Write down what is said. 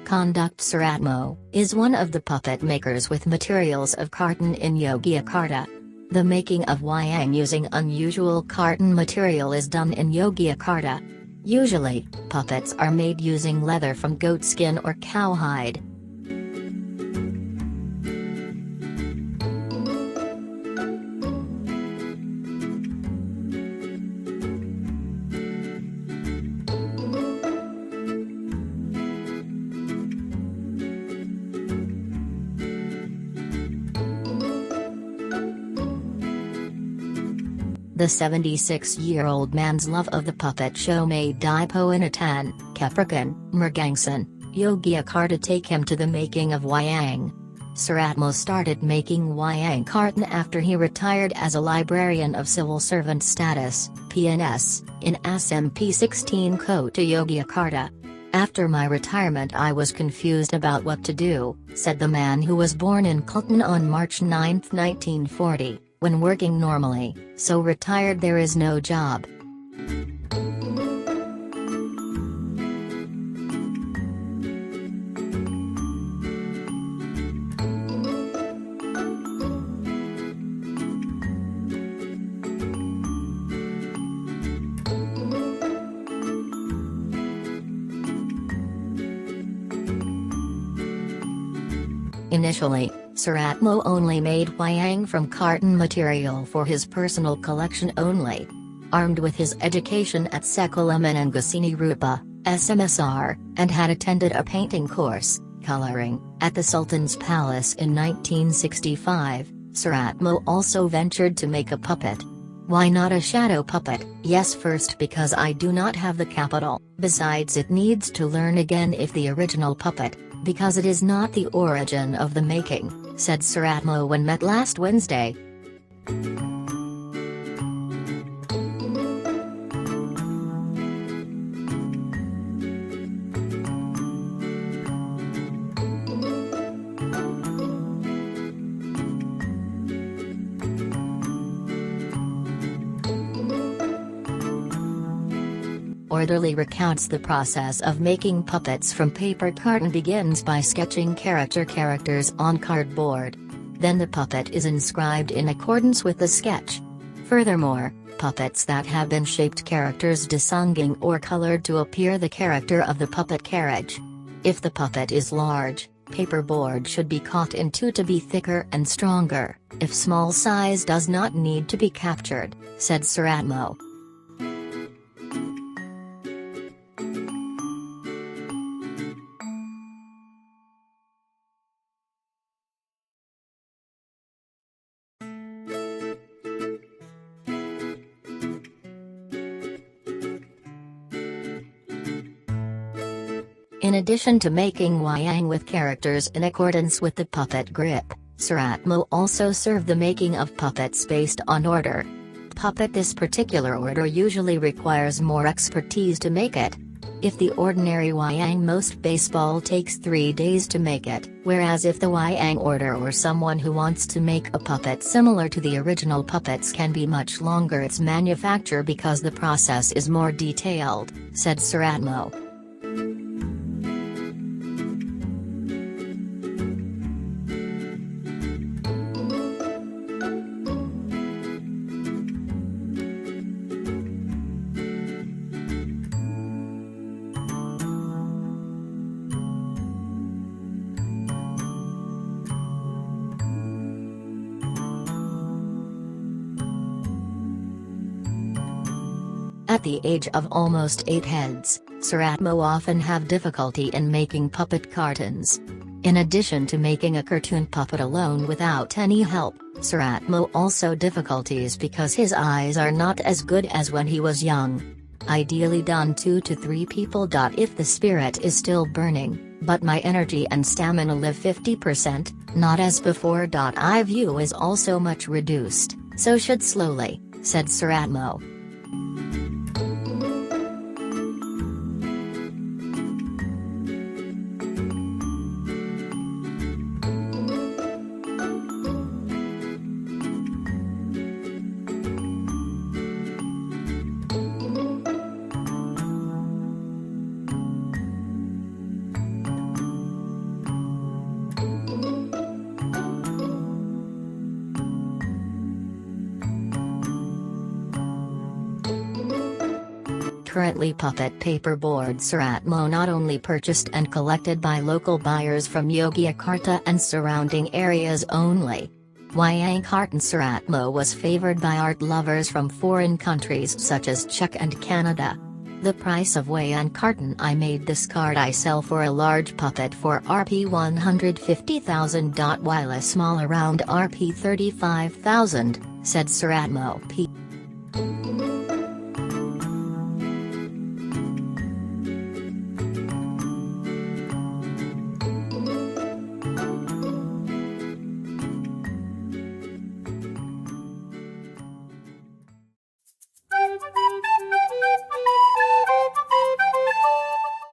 Conduct Suratmo is one of the puppet makers with materials of carton in Yogyakarta. The making of wayang using unusual carton material is done in Yogyakarta. Usually, puppets are made using leather from goatskin or cowhide. The 76-year-old man's love of the puppet show made Dipowinatan, Keparakan, Mergangsan, Yogyakarta take him to the making of wayang. Suratmo started making Wayang Karton after he retired as a librarian of civil servant status, PNS, in SMP 16 Kota Yogyakarta. After my retirement I was confused about what to do, said the man who was born in Klaten on March 9, 1940. When working normally, so retired there is no job. Initially, Suratmo only made wayang from carton material for his personal collection only. Armed with his education at Sekolah Menengah Seni Rupa, SMSR, and had attended a painting course, coloring, at the Sultan's palace in 1965, Suratmo also ventured to make a puppet. Why not a shadow puppet? Yes, first because I do not have the capital, besides it needs to learn again if the original puppet, because it is not the origin of the making, said Suratmo when met last Wednesday. Orderly recounts the process of making puppets from paper carton begins by sketching characters on cardboard. Then the puppet is inscribed in accordance with the sketch. Furthermore, puppets that have been shaped characters disunging or colored to appear the character of the puppet carriage. If the puppet is large, paperboard should be cut in two to be thicker and stronger, if small size does not need to be captured, said Suratmo. In addition to making wayang with characters in accordance with the puppet grip, Suratmo also served the making of puppets based on order. Puppet this particular order usually requires more expertise to make it. If the ordinary wayang most baseball takes 3 days to make it, whereas if the wayang order or someone who wants to make a puppet similar to the original puppets can be much longer its manufacture because the process is more detailed, said Suratmo. At the age of almost 8 heads, Suratmo often have difficulty in making puppet cartons. In addition to making a cartoon puppet alone without any help, Suratmo also difficulties because his eyes are not as good as when he was young. Ideally done 2 to 3 people. If the spirit is still burning, but my energy and stamina live 50%, not as before. I view is also much reduced, so should slowly, said Suratmo. currently puppet paperboard Suratmo not only purchased and collected by local buyers from Yogyakarta and surrounding areas only. Wayang Karton Suratmo was favored by art lovers from foreign countries such as Czech and Canada. The price of Wayang Karton: I made this card I sell for a large puppet for Rp 150,000. While a small around Rp 35,000, said Suratmo.